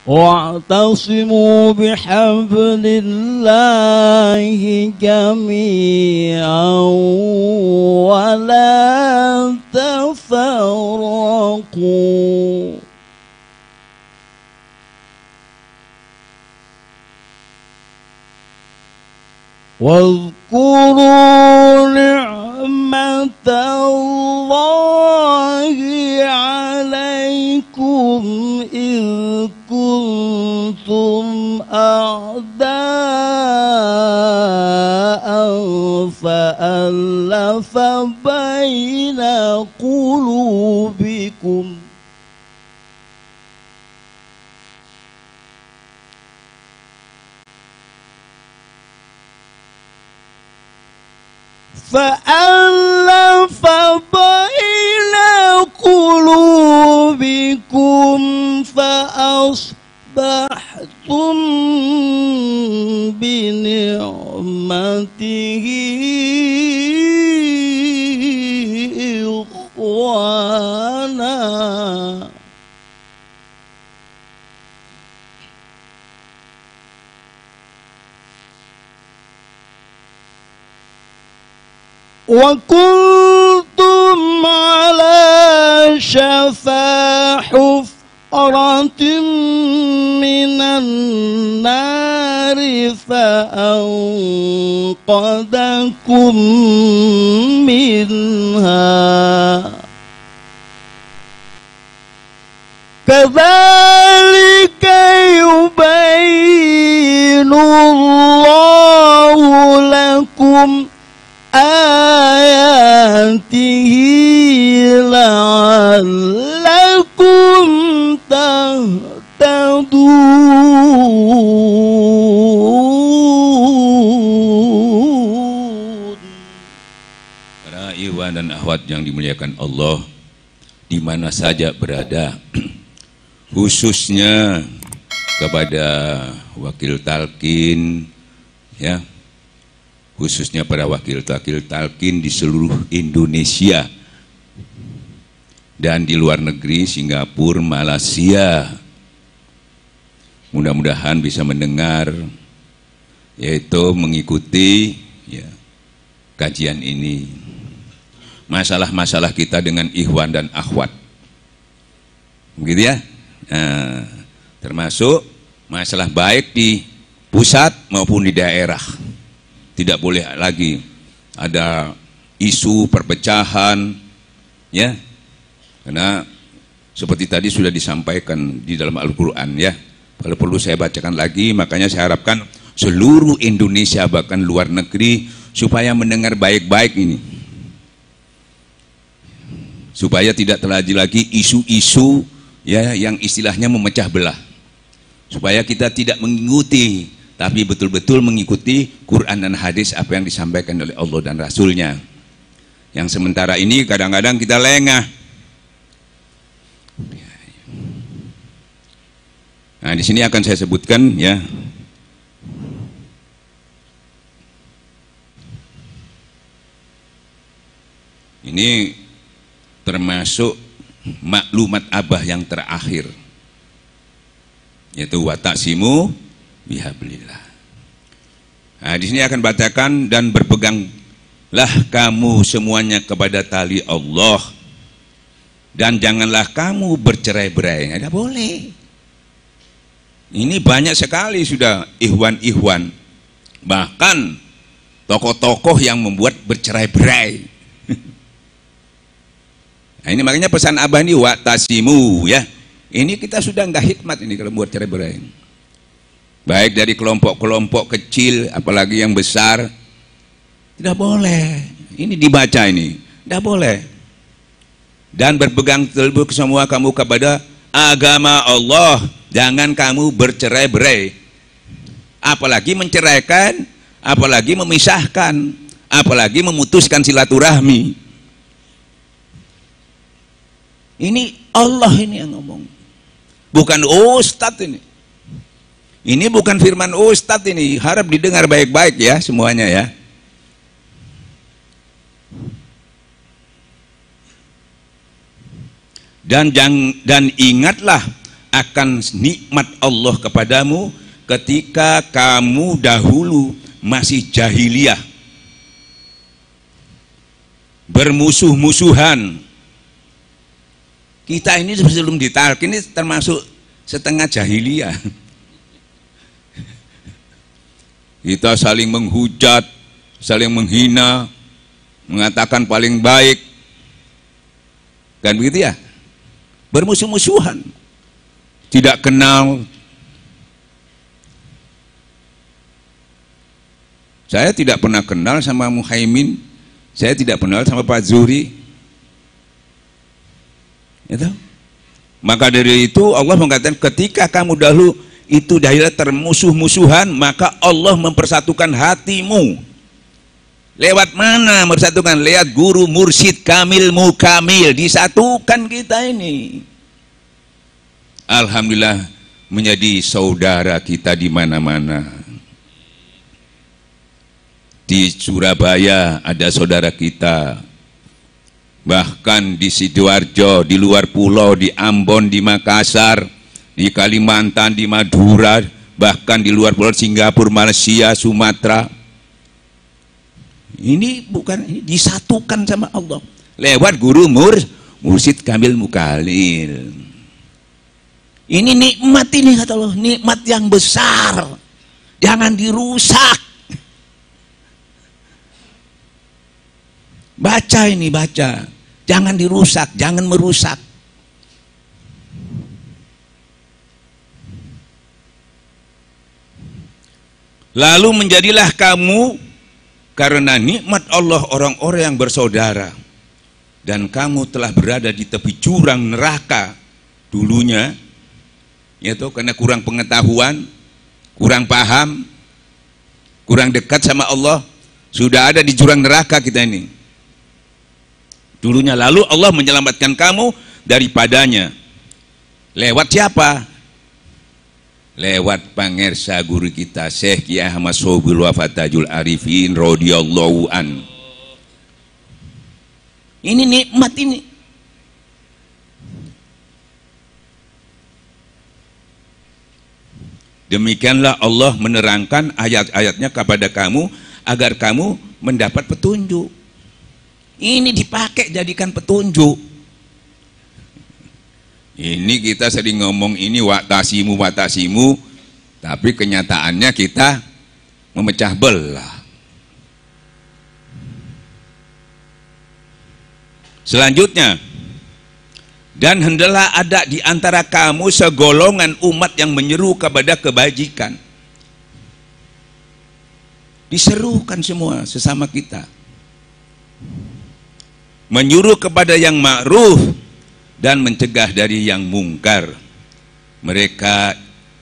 واعتصموا بحبل الله جميعا ولا تفرقوا واذكروا نعمة الله عليكم إذ كنتم أعداء فألف بين قلوبكم فأصبحتم بنعمته إخوانا وكنتم على شفا حفرة من النار فأنقذكم منها كذلك يبين الله لكم آياته لعلكم تهتدون. Para ikhwan dan akhwat yang dimuliakan Allah di mana saja berada, khususnya kepada wakil talqin, ya, khususnya para wakil talqin di seluruh Indonesia dan di luar negeri, Singapura, Malaysia. Mudah-mudahan bisa mendengar, yaitu mengikuti, ya, kajian ini. Masalah-masalah kita dengan ikhwan dan akhwat, begitu ya. Nah, termasuk masalah baik di pusat maupun di daerah. Tidak boleh lagi ada isu perpecahan, ya, karena seperti tadi sudah disampaikan di dalam Al-Quran, ya. Kalau perlu saya bacakan lagi, makanya saya harapkan seluruh Indonesia bahkan luar negeri supaya mendengar baik-baik ini, supaya tidak terjadi lagi isu-isu, ya, yang istilahnya memecah belah, supaya kita tidak mengikuti, tapi betul-betul mengikuti Quran dan hadis apa yang disampaikan oleh Allah dan Rasulnya. Yang sementara ini kadang-kadang kita lengah. Nah, di sini akan saya sebutkan, ya, ini termasuk maklumat abah yang terakhir, yaitu wata'simu bihablillah. Nah, di sini akan bacakan, dan berpeganglah kamu semuanya kepada tali Allah dan janganlah kamu bercerai-berai. Tidak boleh. Ini banyak sekali sudah ikhwan-ikhwan, bahkan tokoh-tokoh yang membuat bercerai-berai. Nah, ini makanya pesan abah ini watasimu, ya. Ini kita sudah nggak hikmat ini kalau buat cerai-berai. Baik dari kelompok-kelompok kecil, apalagi yang besar, tidak boleh. Ini dibaca ini, tidak boleh. Dan berpegang teguh semua kamu kepada agama Allah. Jangan kamu bercerai-berai, apalagi menceraikan, apalagi memisahkan, apalagi memutuskan silaturahmi. Ini Allah ini yang ngomong, bukan ustadz ini. Ini bukan firman ustadz ini, harap didengar baik-baik ya semuanya ya. Dan ingatlah akan nikmat Allah kepadamu ketika kamu dahulu masih jahiliyah, bermusuh-musuhan. Kita ini sebelum ditalkin ini termasuk setengah jahiliyah. Kita saling menghujat, saling menghina, mengatakan paling baik, kan begitu ya? Bermusuh-musuhan, tidak kenal. Saya tidak pernah kenal sama Muhaimin, saya tidak kenal sama Pak Zuhri. Itu. Maka dari itu Allah mengatakan ketika kamu dahulu itu dahulu termusuh-musuhan, maka Allah mempersatukan hatimu. Lewat mana mempersatukan? Lewat guru mursyid kamil mukamil, disatukan kita ini. Alhamdulillah menjadi saudara kita di mana-mana. Di Surabaya ada saudara kita, bahkan di Sidoarjo, di luar pulau, di Ambon, di Makassar, di Kalimantan, di Madura, bahkan di luar pulau Singapura, Malaysia, Sumatera. Ini bukan, ini disatukan sama Allah lewat guru mursyid kamil mukalil. Ini nikmat, ini kata Allah, nikmat yang besar, jangan dirusak. Baca ini, baca, jangan dirusak, jangan merusak. Lalu menjadilah kamu karena nikmat Allah orang-orang yang bersaudara, dan kamu telah berada di tepi jurang neraka dulunya, yaitu karena kurang pengetahuan, kurang paham, kurang dekat sama Allah, sudah ada di jurang neraka kita ini dulunya. Lalu Allah menyelamatkan kamu daripadanya. Lewat siapa? Lewat pangersa guru kita Syekh Kiai Ahmad Sobul Wafatajul Arifin radhiyallahu an. Ini nikmat ini. Demikianlah Allah menerangkan ayat-ayatnya kepada kamu agar kamu mendapat petunjuk. Ini dipakai jadikan petunjuk. Ini kita sering ngomong ini waktasimu, tapi kenyataannya kita memecah belah. Selanjutnya, dan hendaklah ada di antara kamu segolongan umat yang menyeru kepada kebajikan. Diserukan semua sesama kita, menyuruh kepada yang ma'ruf dan mencegah dari yang mungkar. Mereka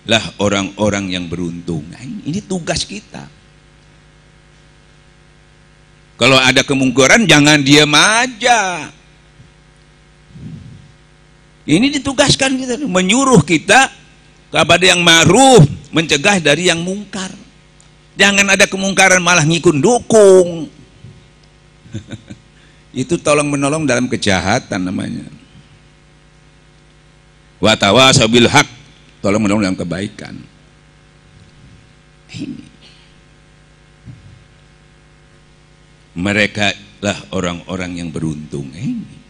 lah orang-orang yang beruntung. Nah, ini tugas kita. Kalau ada kemungkaran jangan diam aja. Ini ditugaskan kita, menyuruh kita kepada yang ma'ruf, mencegah dari yang mungkar. Jangan ada kemungkaran malah ngikut dukung. Itu tolong menolong dalam kejahatan namanya. Wa tawasau bil haq, tolong menolong dalam kebaikan. Ini mereka lah orang-orang yang beruntung. Ini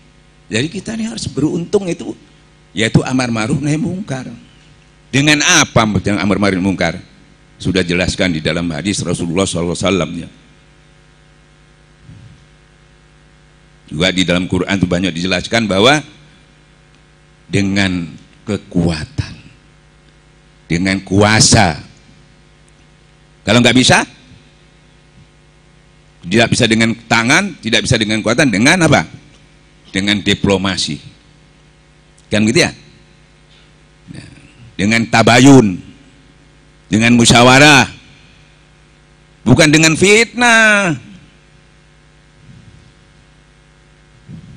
jadi kita ini harus beruntung, itu yaitu amar ma'ruf nahi mungkar. Dengan apa yang amar ma'ruf mungkar? Sudah jelaskan di dalam hadis Rasulullah SAW ya. Juga di dalam Quran itu banyak dijelaskan bahwa dengan kekuatan, dengan kuasa. Kalau nggak bisa, tidak bisa dengan tangan, tidak bisa dengan kekuatan, dengan apa? Dengan diplomasi. Kan gitu ya? Dengan tabayun, dengan musyawarah, bukan dengan fitnah,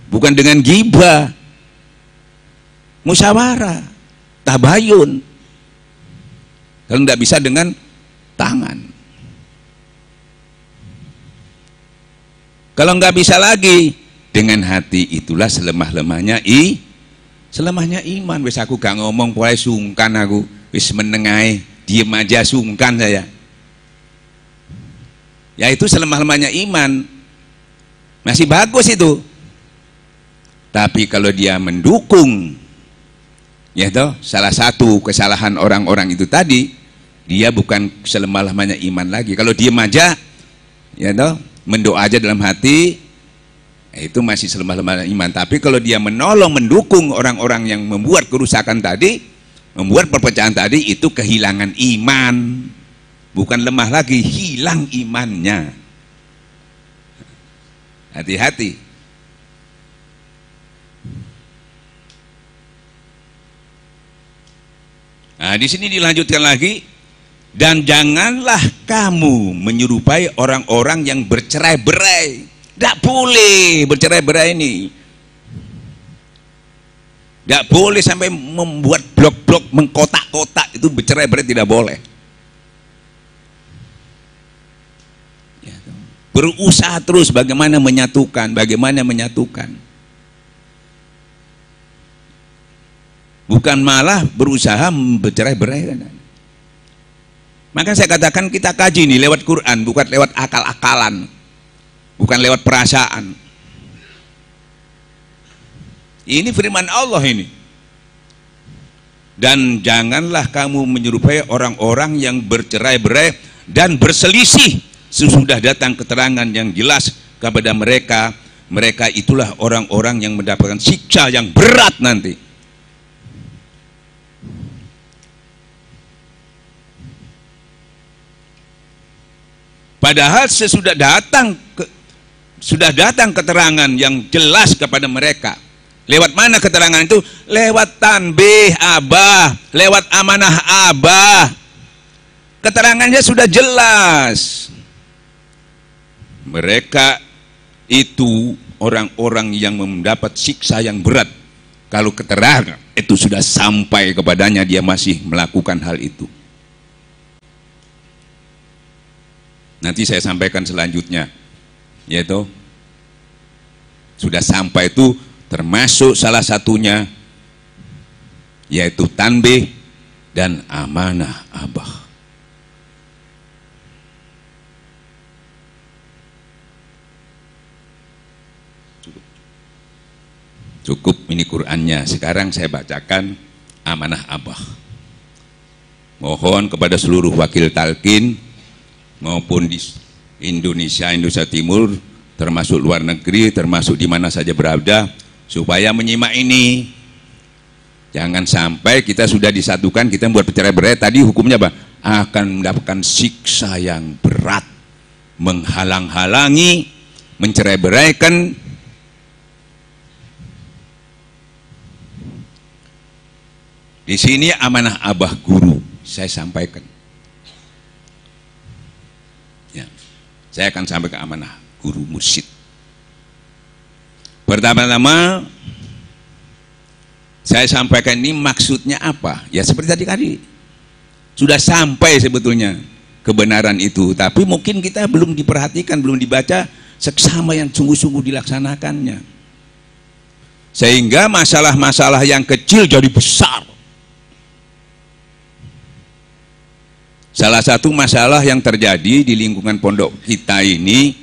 bukan dengan ghibah, musyawarah, tabayun. Kalau tidak bisa dengan tangan, kalau nggak bisa lagi dengan hati, itulah selemah-lemahnya Selemahnya iman, wis aku gak ngomong pokoke sungkan aku, wis menengae, diem aja sungkan saya. Ya itu selemah-lemahnya iman. Masih bagus itu. Tapi kalau dia mendukung, ya toh, salah satu kesalahan orang-orang itu tadi, dia bukan selemah-lemahnya iman lagi. Kalau diem aja, ya toh, mendoa aja dalam hati, itu masih selemah-lemahnya iman. Tapi kalau dia menolong, mendukung orang-orang yang membuat kerusakan tadi, membuat perpecahan tadi, itu kehilangan iman. Bukan lemah lagi, hilang imannya. Hati-hati. Nah, di sini dilanjutkan lagi, dan janganlah kamu menyerupai orang-orang yang bercerai-berai. Tidak boleh bercerai-berai ini. Tidak boleh sampai membuat blok-blok, mengkotak-kotak, itu bercerai-berai tidak boleh. Berusaha terus bagaimana menyatukan, bukan malah berusaha bercerai-berai. Maka saya katakan kita kaji nih lewat Quran, bukan lewat akal-akalan, bukan lewat perasaan. Ini firman Allah ini. Dan janganlah kamu menyerupai orang-orang yang bercerai-berai dan berselisih sesudah datang keterangan yang jelas kepada mereka. Mereka itulah orang-orang yang mendapatkan siksa yang berat nanti. Padahal sudah datang keterangan yang jelas kepada mereka. Lewat mana keterangan itu? Lewat tanbih Abah, lewat amanah Abah. Keterangannya sudah jelas. Mereka itu orang-orang yang mendapat siksa yang berat. Kalau keterangan itu sudah sampai kepadanya, dia masih melakukan hal itu. Nanti saya sampaikan selanjutnya, yaitu sudah sampai itu termasuk salah satunya yaitu tanbih dan amanah Abah. Cukup ini Qur'annya. Sekarang saya bacakan amanah Abah. Mohon kepada seluruh wakil talqin maupun di Indonesia Timur, termasuk luar negeri, termasuk di mana saja berada, supaya menyimak ini. Jangan sampai kita sudah disatukan, kita membuat bercerai-berai, tadi hukumnya apa? Akan mendapatkan siksa yang berat, menghalang-halangi, mencerai-beraikan. Di sini amanah Abah guru saya sampaikan. Ya, saya akan sampaikan amanah guru mursyid. Pertama-tama saya sampaikan ini maksudnya apa? Ya seperti tadi sudah sampai sebetulnya kebenaran itu, tapi mungkin kita belum diperhatikan, belum dibaca seksama yang sungguh-sungguh dilaksanakannya, sehingga masalah-masalah yang kecil jadi besar. Salah satu masalah yang terjadi di lingkungan pondok kita ini,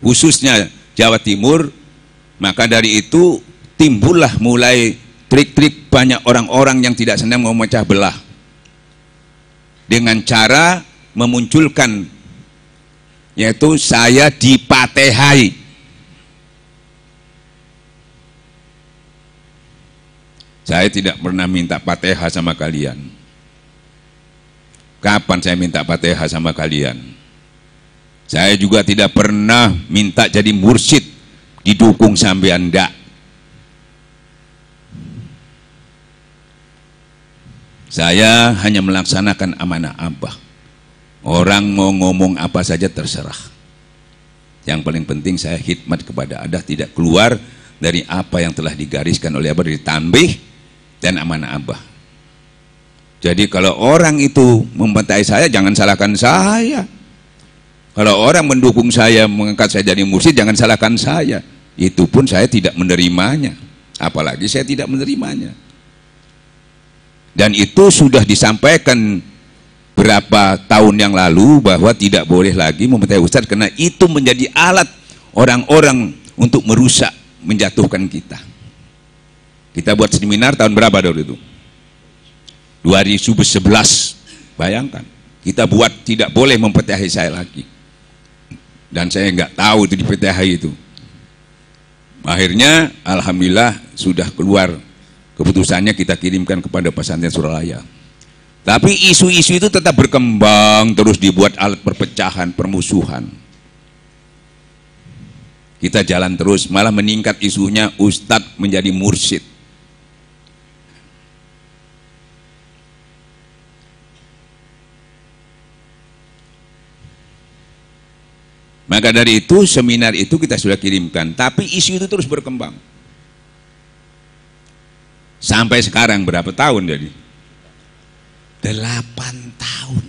khususnya Jawa Timur, maka dari itu timbullah mulai trik-trik banyak orang-orang yang tidak senang memecah belah dengan cara memunculkan, yaitu saya dipatehai. Saya tidak pernah minta pateha sama kalian. Kapan saya minta pateha sama kalian? Saya juga tidak pernah minta jadi mursyid didukung sampean, ndak. Saya hanya melaksanakan amanah Abah. Orang mau ngomong apa saja terserah. Yang paling penting saya khidmat kepada Abah, tidak keluar dari apa yang telah digariskan oleh Abah dari tanbih dan amanah Abah. Jadi kalau orang itu membentai saya, jangan salahkan saya. Kalau orang mendukung saya, mengangkat saya jadi mursyid, jangan salahkan saya. Itu pun saya tidak menerimanya. apalagi saya tidak menerimanya. Dan itu sudah disampaikan berapa tahun yang lalu bahwa tidak boleh lagi membentai ustadz karena itu menjadi alat orang-orang untuk merusak, menjatuhkan kita. Kita buat seminar tahun berapa dulu itu? 2011. Bayangkan, kita buat tidak boleh mempetai saya lagi. Dan saya nggak tahu itu di PTHI itu. Akhirnya alhamdulillah sudah keluar keputusannya, kita kirimkan kepada pesantren Suralaya. Tapi isu-isu itu tetap berkembang, terus dibuat alat perpecahan, permusuhan. Kita jalan terus, malah meningkat isunya ustadz menjadi mursyid. Maka dari itu seminar itu kita sudah kirimkan, tapi isu itu terus berkembang. Sampai sekarang berapa tahun jadi? 8 tahun.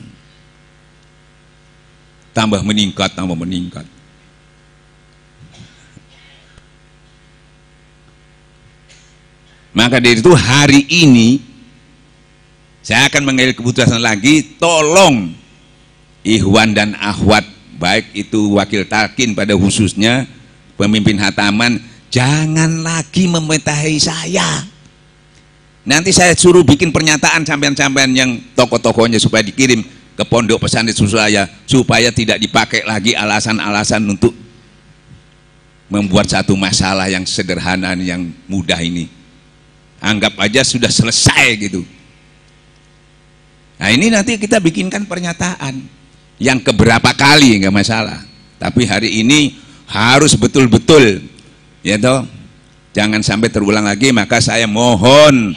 Tambah meningkat, tambah meningkat. Maka dari itu hari ini saya akan mengambil keputusan lagi, tolong ikhwan dan akhwat, baik itu wakil talqin pada khususnya, pemimpin hataman, jangan lagi memetahi saya. Nanti saya suruh bikin pernyataan sampean-sampean yang tokoh-tokohnya supaya dikirim ke pondok pesantren Suralaya supaya tidak dipakai lagi alasan-alasan untuk membuat satu masalah yang sederhana, yang mudah ini. Anggap aja sudah selesai gitu. Nah ini nanti kita bikinkan pernyataan yang keberapa kali nggak masalah. Tapi hari ini harus betul-betul, ya toh, jangan sampai terulang lagi. Maka saya mohon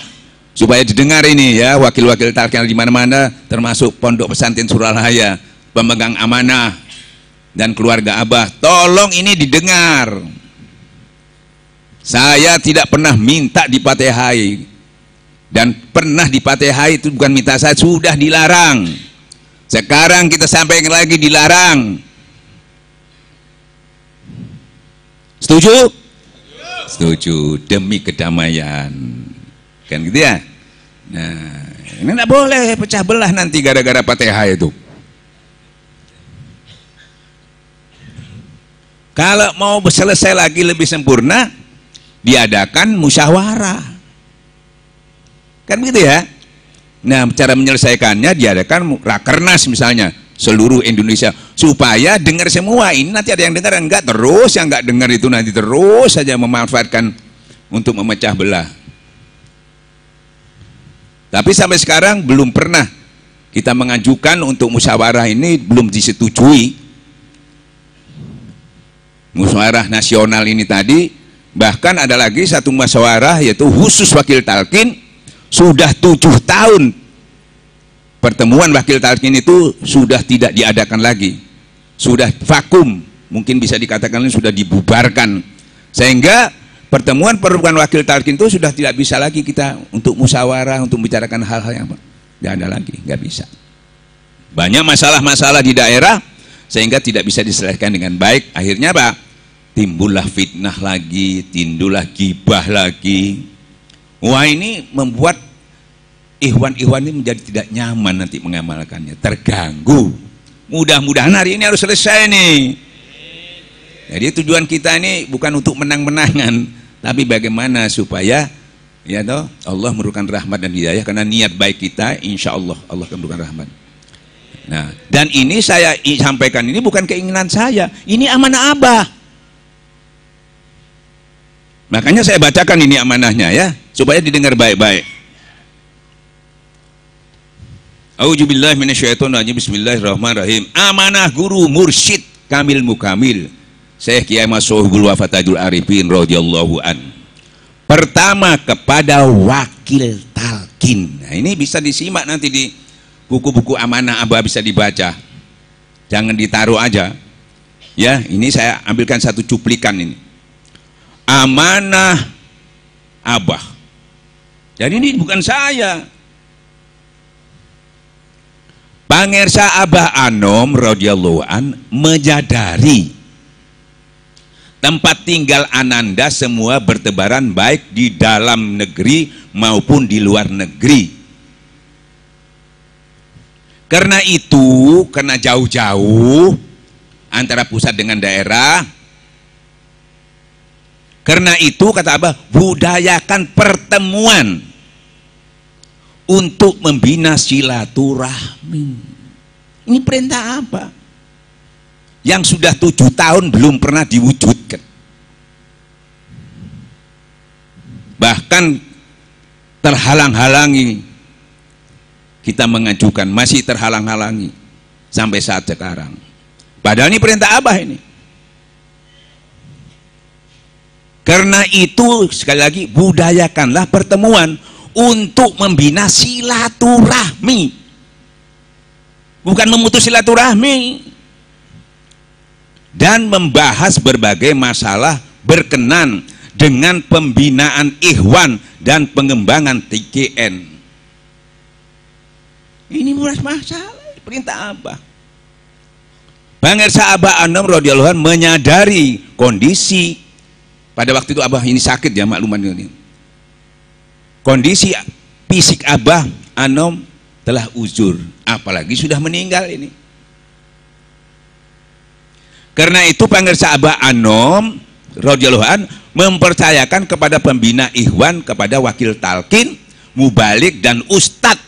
supaya didengar ini ya, wakil-wakil talqin di mana-mana, termasuk pondok pesantren Suralaya, pemegang amanah dan keluarga Abah, tolong ini didengar. Saya tidak pernah minta dipatehai, dan pernah dipatehai itu bukan minta, saya sudah dilarang. Sekarang kita sampaikan lagi dilarang. Setuju? Setuju, demi kedamaian. Kan gitu ya. Nah, ini enggak boleh pecah belah nanti gara-gara Fatihah itu. Kalau mau selesai lagi lebih sempurna, diadakan musyawarah. Kan begitu ya. Nah, cara menyelesaikannya diadakan rakernas misalnya seluruh Indonesia supaya dengar semua. Ini nanti ada yang dengar, enggak terus, yang enggak dengar itu nanti terus saja memanfaatkan untuk memecah belah. Tapi sampai sekarang belum pernah kita mengajukan untuk musyawarah ini, belum disetujui. Musyawarah nasional ini tadi, bahkan ada lagi satu musyawarah yaitu khusus wakil talqin, sudah 7 tahun pertemuan wakil talqin itu sudah tidak diadakan lagi, sudah vakum, mungkin bisa dikatakan sudah dibubarkan, sehingga pertemuan wakil talqin itu sudah tidak bisa lagi kita untuk musyawarah, untuk membicarakan hal-hal yang tidak ada lagi, nggak bisa. Banyak masalah-masalah di daerah sehingga tidak bisa diselesaikan dengan baik. Akhirnya apa? Timbullah fitnah lagi, timbullah gibah lagi. Wah, ini membuat ikhwan-ikhwan ini menjadi tidak nyaman nanti mengamalkannya, terganggu. Mudah-mudahan hari ini harus selesai nih. Jadi tujuan kita ini bukan untuk menang-menangan, tapi bagaimana supaya ya toh Allah memberikan rahmat dan hidayah, karena niat baik kita, insya Allah Allah akan memberikan rahmat. Nah, dan ini saya sampaikan ini bukan keinginan saya, ini amanah Abah. Makanya saya bacakan ini amanahnya ya, supaya didengar baik-baik. A'udzubillahi minasyaitonirrajim. Bismillahirrahmanirrahim. Amanah guru mursyid kamil mukamil Syekh Kiai Mas'uhul Wafatadul Arifin radhiyallahu an. Pertama, kepada wakil talqin. Nah, ini bisa disimak nanti di buku-buku amanah Abah, bisa dibaca. Jangan ditaruh aja. Ya, ini saya ambilkan satu cuplikan ini. Amanah Abah. Jadi ini bukan saya. Pangersa Abah Anom radhiyallahu an menyadari tempat tinggal Ananda semua bertebaran baik di dalam negeri maupun di luar negeri. Karena itu, karena jauh-jauh antara pusat dengan daerah, karena itu kata Abah, budayakan pertemuan untuk membina silaturahmi. Ini perintah apa? Yang sudah 7 tahun belum pernah diwujudkan. Bahkan terhalang-halangi, kita mengajukan, masih terhalang-halangi sampai saat sekarang. Padahal ini perintah Abah ini. Karena itu sekali lagi, budayakanlah pertemuan untuk membina silaturahmi, bukan memutus silaturahmi, dan membahas berbagai masalah berkenan dengan pembinaan ikhwan dan pengembangan TKN. Ini bukan masalah, perintah Abah. Bangsa Abah Anom radhiyallahu anhu menyadari kondisi pada waktu itu Abah ini sakit ya, makluman ini. Kondisi fisik Abah Anom telah uzur, apalagi sudah meninggal ini. Karena itu bangsa Abah Anom radhiyallahu anhu mempercayakan kepada pembina ikhwan, kepada wakil talqin, mubalik dan ustadz,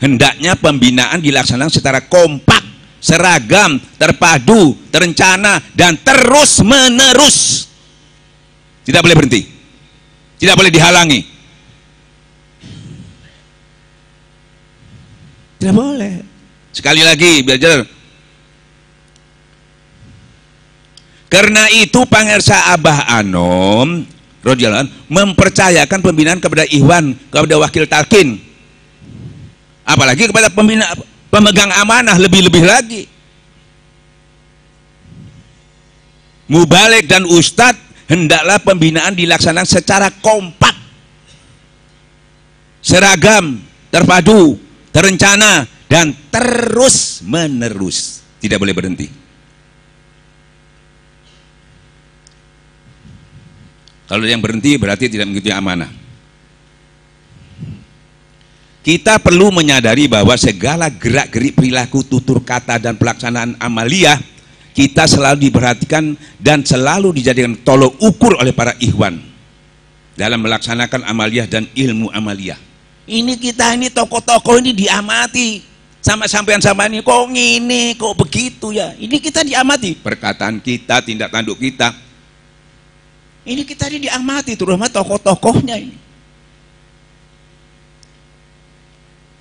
hendaknya pembinaan dilaksanakan secara kompak, seragam, terpadu, terencana, dan terus menerus. Tidak boleh berhenti, tidak boleh dihalangi, tidak boleh. Sekali lagi belajar. Karena itu pangersa Abah Anom radhiyallahu anhu mempercayakan pembinaan kepada ikhwan, kepada wakil talqin, apalagi kepada pembina, pemegang amanah, lebih-lebih lagi mubalik dan ustadz, hendaklah pembinaan dilaksanakan secara kompak, seragam, terpadu, terencana, dan terus menerus, tidak boleh berhenti. Kalau yang berhenti berarti tidak mengikuti amanah. Kita perlu menyadari bahwa segala gerak-gerik perilaku, tutur kata, dan pelaksanaan amaliyah kita selalu diperhatikan dan selalu dijadikan tolok ukur oleh para ikhwan dalam melaksanakan amaliyah dan ilmu amaliyah. Ini kita ini tokoh-tokoh ini diamati sama sampean sama ini, kok ngini, kok begitu ya. Ini kita diamati, perkataan kita, tindak tanduk kita. Ini kita ini diamati, terutama tokoh-tokohnya ini.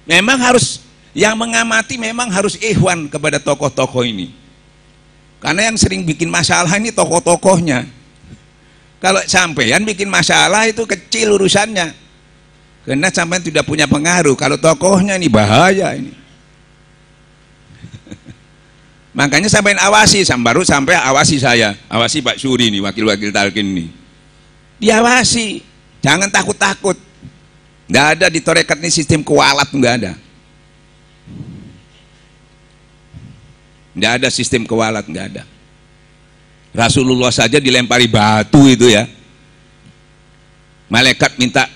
Memang harus, yang mengamati memang harus ikhwan kepada tokoh-tokoh ini. Karena yang sering bikin masalah ini tokoh-tokohnya. Kalau sampean bikin masalah itu kecil urusannya, karena sampean tidak punya pengaruh. Kalau tokohnya ini bahaya ini. Makanya sampean awasi, baru sampai awasi saya, awasi Pak Suri nih, wakil-wakil talqin nih. Diawasi, jangan takut-takut. Nggak ada di torekat ini sistem kualat, nggak ada. Nggak ada sistem kewalat, nggak ada. Rasulullah saja dilempari batu itu ya. Malaikat minta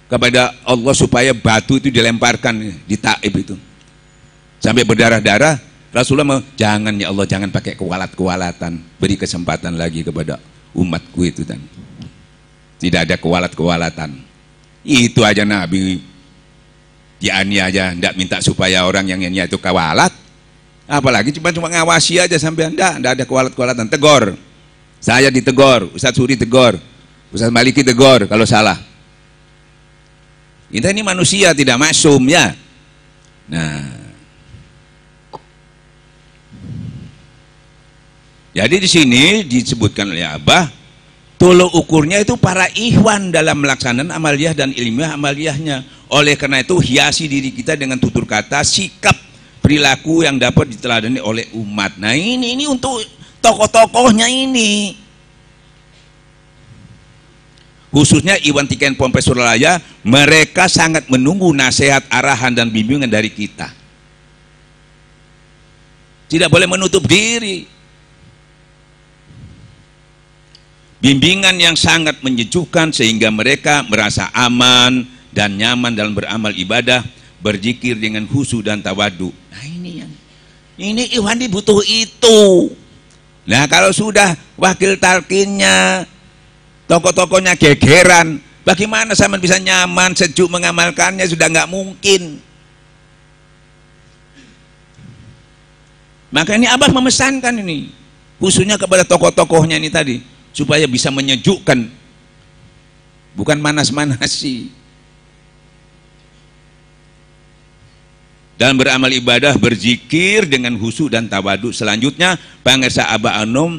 kepada Allah supaya batu itu dilemparkan di Taif itu. Sampai berdarah-darah, Rasulullah jangan ya Allah, jangan pakai kewalat-kewalatan. Beri kesempatan lagi kepada umatku itu dan tidak ada kewalat-kewalatan. Itu aja Nabi Jani aja ndak minta supaya orang yang nyanyi itu kewalat. Apalagi cuma ngawasi aja sampai ndak ada kewalat-kewalatan. Tegor, saya ditegor, Ustadz Suri tegor, Ustadz Maliki tegor kalau salah. Kita ini manusia, tidak maksum ya. Nah, jadi di sini disebutkan oleh Abah, tolok ukurnya itu para ikhwan dalam melaksanakan amaliyah dan ilmiah amaliyahnya. Oleh karena itu hiasi diri kita dengan tutur kata, sikap, perilaku yang dapat diteladani oleh umat. Nah ini untuk tokoh-tokohnya ini, khususnya Iwan Tiken Pompes Suralaya, mereka sangat menunggu nasihat, arahan, dan bimbingan dari kita. Tidak boleh menutup diri. bimbingan yang sangat menyejukkan sehingga mereka merasa aman dan nyaman dalam beramal ibadah, berzikir dengan khusyuk dan tawadu. Nah ini Ikhwani butuh itu. Nah kalau sudah wakil talqinnya, tokoh-tokohnya gegeran, bagaimana sama bisa nyaman, sejuk mengamalkannya? Sudah nggak mungkin. Maka ini Abah memesankan ini, khususnya kepada tokoh-tokohnya ini tadi, supaya bisa menyejukkan, bukan manas-manasi. Dalam beramal ibadah, berzikir dengan khusyuk dan tawadu. Selanjutnya Pangersa Abah Anom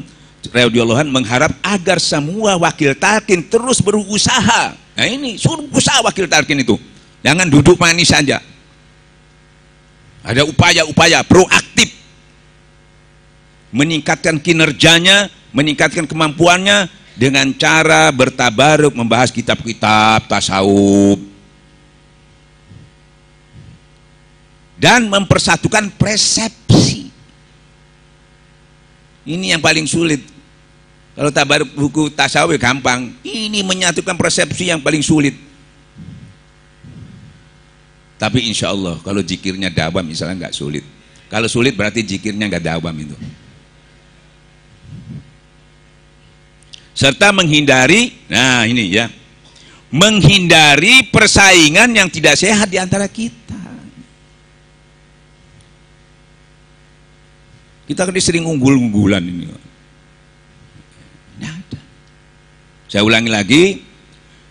radhiyallahu anhu mengharap agar semua wakil talqin terus berusaha. Nah ini suruh usaha wakil talqin itu, jangan duduk manis saja. Ada upaya-upaya proaktif, meningkatkan kinerjanya, meningkatkan kemampuannya dengan cara bertabaruk membahas kitab-kitab tasawuf dan mempersatukan persepsi. Ini yang paling sulit. Kalau tabaruk buku tasawuf gampang, ini menyatukan persepsi yang paling sulit. Tapi insya Allah kalau zikirnya dawam misalnya nggak sulit. Kalau sulit berarti zikirnya nggak dawam itu. Serta menghindari, nah ini ya, menghindari persaingan yang tidak sehat di antara kita. Kita kan sering unggul-unggulan ini. Nah, saya ulangi lagi,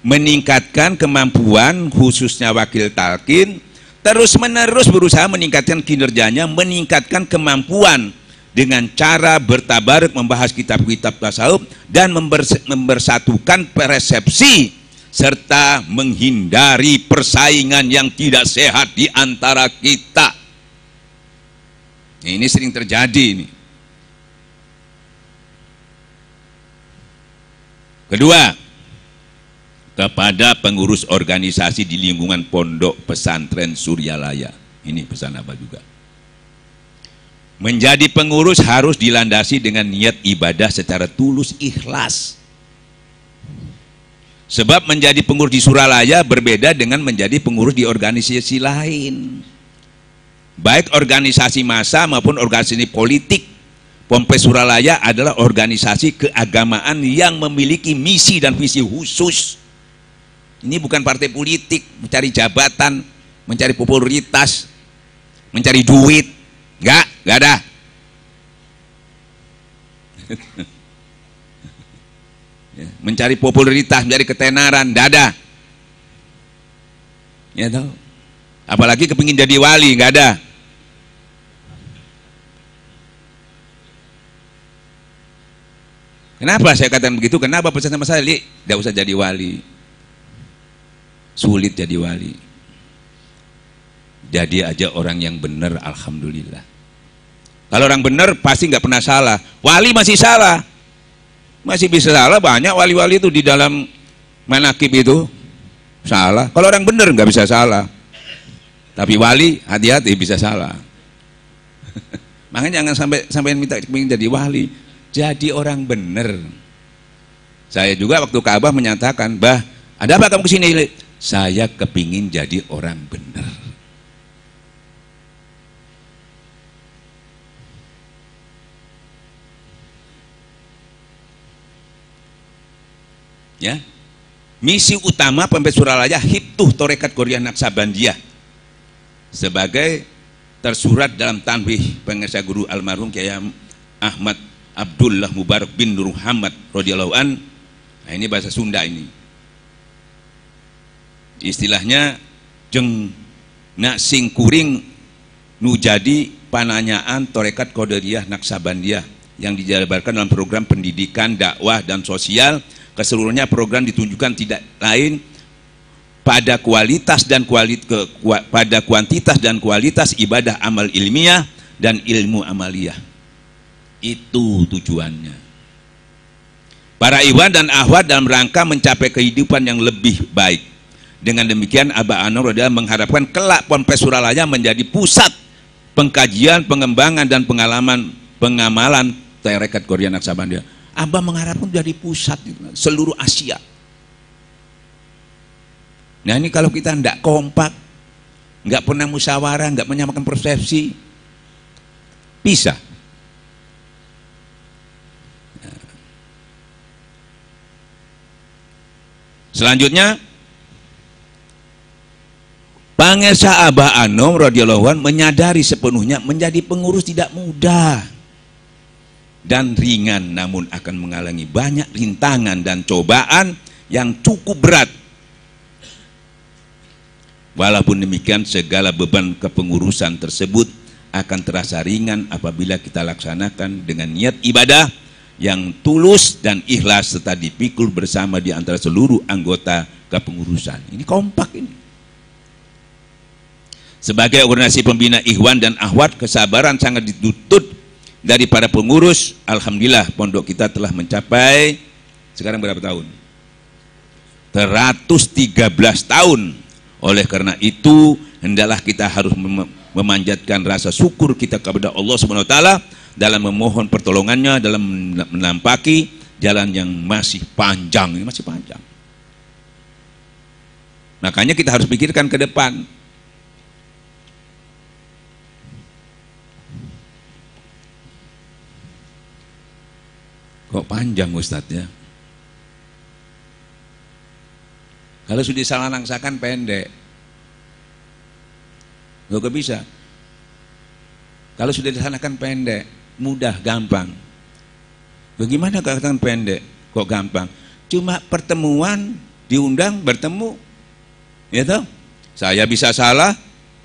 meningkatkan kemampuan khususnya wakil talqin, terus-menerus berusaha meningkatkan kinerjanya, meningkatkan kemampuan dengan cara bertabaruk membahas kitab-kitab tasawuf dan mempersatukan persepsi serta menghindari persaingan yang tidak sehat di antara kita. Ini sering terjadi ini. Kedua, kepada pengurus organisasi di lingkungan pondok pesantren Suryalaya. Ini pesan Abah juga. Menjadi pengurus harus dilandasi dengan niat ibadah secara tulus ikhlas. Sebab menjadi pengurus di Suryalaya berbeda dengan menjadi pengurus di organisasi lain. Baik organisasi massa maupun organisasi politik, Ponpes Suryalaya adalah organisasi keagamaan yang memiliki misi dan visi khusus. Ini bukan partai politik, mencari jabatan, mencari popularitas, mencari duit. Enggak ada. Mencari popularitas, mencari ketenaran, enggak ada. Ya tahu. Apalagi kepingin jadi wali, enggak ada. Kenapa saya katakan begitu? Kenapa pesan sama saya, Li? Tidak usah jadi wali. Sulit jadi wali. Jadi aja orang yang benar, alhamdulillah. Kalau orang benar pasti nggak pernah salah. Wali masih salah. Masih bisa salah, banyak wali-wali itu di dalam manakib itu salah. Kalau orang benar nggak bisa salah. Tapi wali hati-hati bisa salah. Makanya jangan sampai minta jadi wali. Jadi orang benar. Saya juga waktu ke Abah menyatakan, Bah, ada apa kamu kesini? Saya kepingin jadi orang benar. Ya, misi utama Ponpes Suryalaya Hibtuh Torekat Qaryah Naksabandiyah sebagai tersurat dalam tanbih Pangersa Guru almarhum Kyai Ahmad Abdullah Mubarak bin Nur Muhammad radhiyallahu an. Nah, ini bahasa Sunda ini. Istilahnya jeng nak sing kuring nu jadi pananyaan Torekat Qadariyah Naksabandiyah yang dijabarkan dalam program pendidikan, dakwah dan sosial. Keseluruhannya program ditunjukkan tidak lain pada kualitas dan pada kuantitas dan kualitas ibadah amal ilmiah dan ilmu amaliyah. Itu tujuannya. Para ikhwan dan akhwat dalam rangka mencapai kehidupan yang lebih baik. Dengan demikian Abah Anwar adalah mengharapkan kelak Ponpes Suryalaya menjadi pusat pengkajian, pengembangan dan pengamalan Tarekat Qaryah Naksabandiyah. Abah mengharapkan jadi pusat seluruh Asia. Nah ini kalau kita tidak kompak, nggak pernah musyawarah, nggak menyamakan persepsi, bisa. Selanjutnya, Pangersa Abah Anom radhiyallahu anhu menyadari sepenuhnya menjadi pengurus tidak mudah dan ringan, namun akan mengalami banyak rintangan dan cobaan yang cukup berat. Walaupun demikian, segala beban kepengurusan tersebut akan terasa ringan apabila kita laksanakan dengan niat ibadah yang tulus dan ikhlas serta dipikul bersama di antara seluruh anggota kepengurusan. Ini kompak ini. Sebagai organisasi pembina ikhwan dan akhwat, kesabaran sangat dituntut dari para pengurus. Alhamdulillah pondok kita telah mencapai sekarang berapa tahun? 113 tahun. Oleh karena itu, hendaklah kita harus memanjatkan rasa syukur kita kepada Allah SWT dalam memohon pertolongannya dalam menampaki jalan yang masih panjang. Ini masih panjang. Makanya kita harus pikirkan ke depan. Kok panjang Ustadz ya? Kalau sudah salah langsakan pendek, gak bisa. Kalau sudah disanakan pendek, mudah, gampang. Bagaimana katakan pendek, kok gampang? Cuma pertemuan, diundang, bertemu, ya toh? Saya bisa salah,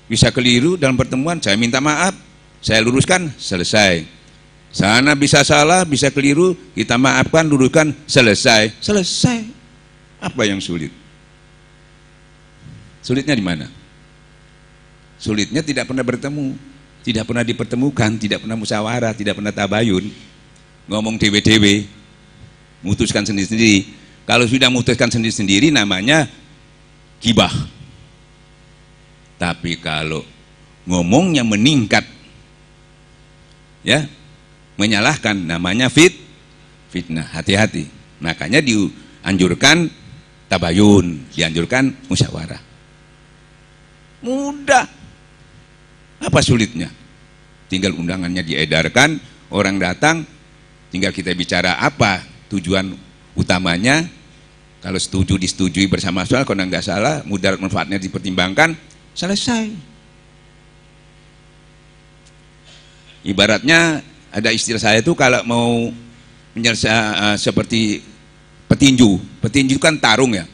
bisa keliru dalam pertemuan, saya minta maaf, saya luruskan, selesai. Sana bisa salah, bisa keliru, kita maafkan, luruskan, selesai. Selesai. Apa yang sulit? Sulitnya di mana? Sulitnya tidak pernah bertemu, tidak pernah dipertemukan, tidak pernah musyawarah, tidak pernah tabayun, ngomong dewe-dewe, memutuskan sendiri-sendiri. Kalau sudah memutuskan sendiri-sendiri namanya gibah. Tapi kalau ngomongnya meningkat, ya, menyalahkan, namanya fitnah. Hati-hati. Makanya dianjurkan tabayun, dianjurkan musyawarah. Mudah. Apa sulitnya? Tinggal undangannya diedarkan, orang datang, tinggal kita bicara apa tujuan utamanya. Kalau setuju disetujui bersama-sama, kalau nggak salah, mudarat manfaatnya dipertimbangkan, selesai. Ibaratnya ada istilah saya itu kalau mau menyelesaikan seperti petinju kan tarung ya.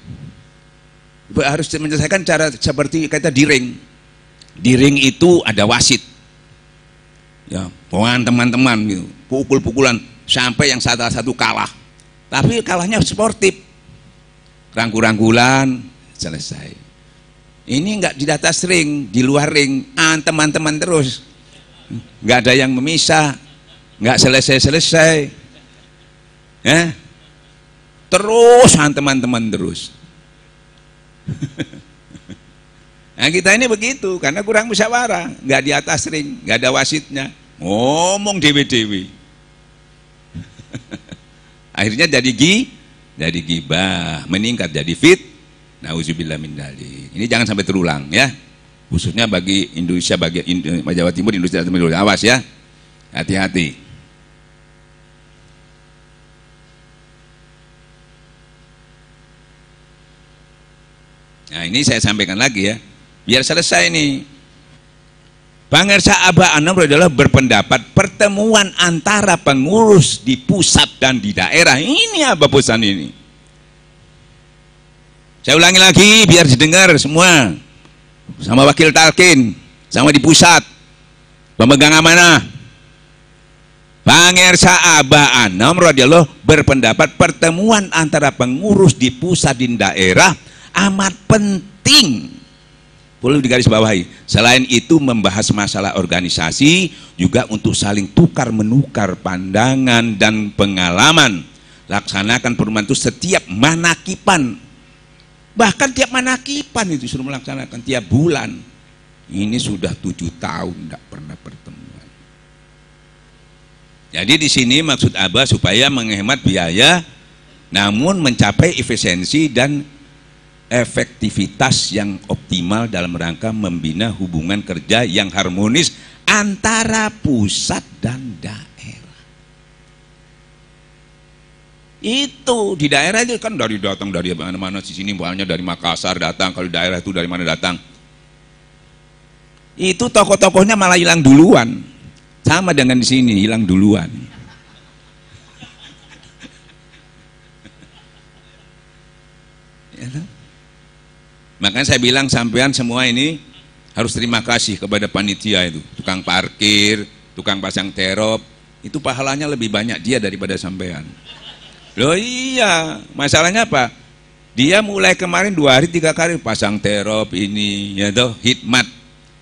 Harus menyelesaikan cara seperti kata di ring. Di ring itu ada wasit. Ya, pohon teman-teman gitu, pukul-pukulan sampai yang satu kalah. Tapi kalahnya sportif. Rangkul-rangkulan, selesai. Ini enggak di atas ring, di luar ring, teman-teman terus. Enggak ada yang memisah, enggak selesai-selesai. Ya. Terus teman-teman terus. Nah kita ini begitu karena kurang musyawarah, nggak di atas ring, nggak ada wasitnya, ngomong dewe-dewe. Akhirnya jadi gibah, meningkat jadi nauzubillah min dzalik. Ini jangan sampai terulang ya, khususnya bagi Indonesia, bagi Jawa Timur, Indonesia Timur, awas ya, hati-hati. Nah ini saya sampaikan lagi ya, biar selesai nih. Pangersa Abah Anom adalah berpendapat pertemuan antara pengurus di pusat dan di daerah, ini apa pesan ini? Saya ulangi lagi biar didengar semua, sama wakil talkin, sama di pusat, pemegang amanah. Pangersa Abah Anom radhiyallahu berpendapat pertemuan antara pengurus di pusat dan daerah amat penting, perlu digarisbawahi. Selain itu membahas masalah organisasi juga untuk saling tukar menukar pandangan dan pengalaman. Laksanakan pertemuan itu setiap manakipan, bahkan tiap manakipan itu suruh melaksanakan tiap bulan. Ini sudah 7 tahun tidak pernah pertemuan. Jadi di sini maksud Abah supaya menghemat biaya, namun mencapai efisiensi dan efektivitas yang optimal dalam rangka membina hubungan kerja yang harmonis antara pusat dan daerah. Itu di daerah itu kan datang dari mana-mana, di sini banyak dari Makassar datang, kalau daerah itu dari mana datang. Itu tokoh-tokohnya malah hilang duluan. Sama dengan di sini, hilang duluan. Makanya saya bilang sampean semua ini harus terima kasih kepada panitia itu, tukang parkir, tukang pasang terop, itu pahalanya lebih banyak dia daripada sampean. Loh iya, masalahnya apa? Dia mulai kemarin 2 hari 3 kali pasang terop ini, ya toh, hikmat,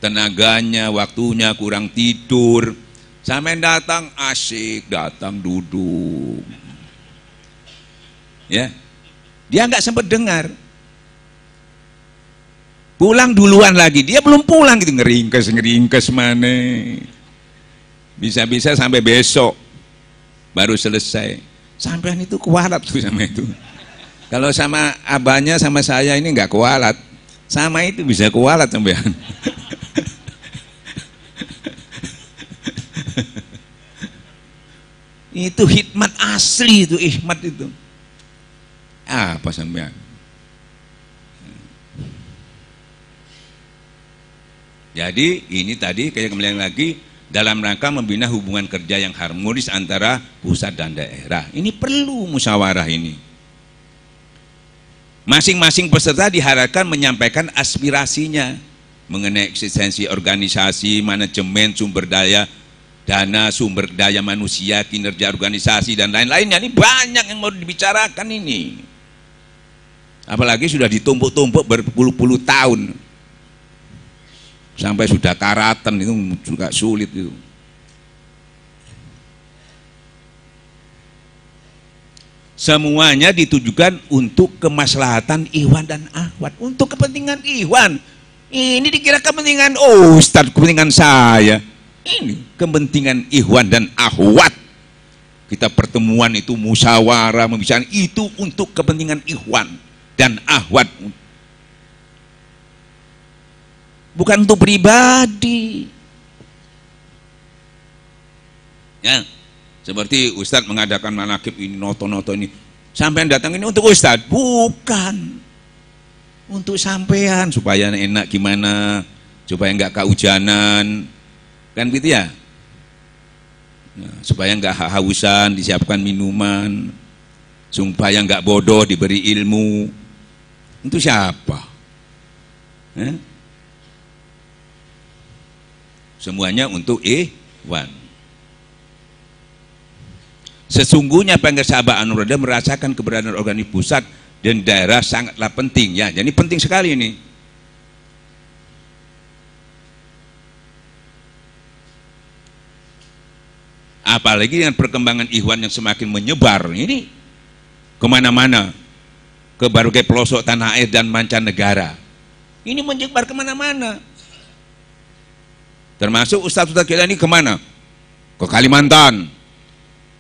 tenaganya, waktunya, kurang tidur. Sampean datang asik, datang duduk. Ya. Dia nggak sempat dengar. Pulang duluan lagi, dia belum pulang gitu, ngeringkes mana. Bisa-bisa sampai besok baru selesai. Sampean itu kualat tuh sama itu. Kalau sama abahnya sama saya ini nggak kualat, sama itu bisa kualat sampean. Itu hikmat asli itu, hikmat itu. Apa sampean? Jadi ini tadi kayak kembali lagi dalam rangka membina hubungan kerja yang harmonis antara pusat dan daerah. Ini perlu musyawarah ini. Masing-masing peserta diharapkan menyampaikan aspirasinya mengenai eksistensi organisasi, manajemen, sumber daya, dana, sumber daya manusia, kinerja organisasi dan lain-lainnya. Ini banyak yang mau dibicarakan ini. Apalagi sudah ditumpuk-tumpuk berpuluh-puluh tahun. Sampai sudah karatan itu juga sulit itu. Semuanya ditujukan untuk kemaslahatan ikhwan dan akhwat, untuk kepentingan ikhwan. Ini dikira kepentingan ustadz, kepentingan saya. Ini kepentingan ikhwan dan akhwat. Kita pertemuan itu musyawarah membicarakan itu untuk kepentingan ikhwan dan akhwat. Bukan untuk pribadi. Ya, seperti Ustadz mengadakan manakib ini, noto-noto ini. Sampean datang ini untuk Ustadz? Bukan. Untuk sampean, supaya enak gimana, supaya enggak kehujanan. Kan gitu ya? Nah, supaya enggak hausan, disiapkan minuman. Supaya enggak bodoh, diberi ilmu. Untuk siapa? Semuanya untuk ikhwan. Sesungguhnya pemirsa Abah Anur Rada merasakan keberadaan organisasi pusat dan daerah sangatlah penting ya. Jadi penting sekali ini. Apalagi dengan perkembangan ikhwan yang semakin menyebar ini kemana-mana, ke berbagai pelosok tanah air dan mancanegara. Ini menyebar kemana-mana. Termasuk Ustadz kita ini kemana? Ke Kalimantan.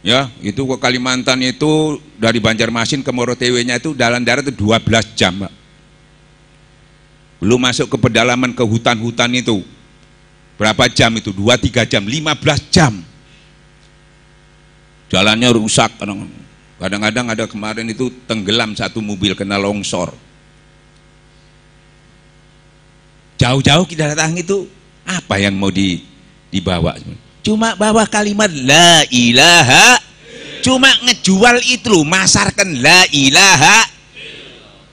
Ya, itu ke Kalimantan itu dari Banjarmasin ke Morotewe-nya itu dalam darat itu 12 jam, Pak. Belum masuk ke pedalaman, ke hutan-hutan itu. Berapa jam itu? 2-3 jam, 15 jam. Jalannya rusak. Kadang-kadang ada kemarin itu tenggelam satu mobil kena longsor. Jauh-jauh kita datang itu. Apa yang mau dibawa? Cuma bawa kalimat la ilaha, cuma ngejual itu loh, masarkan la ilaha.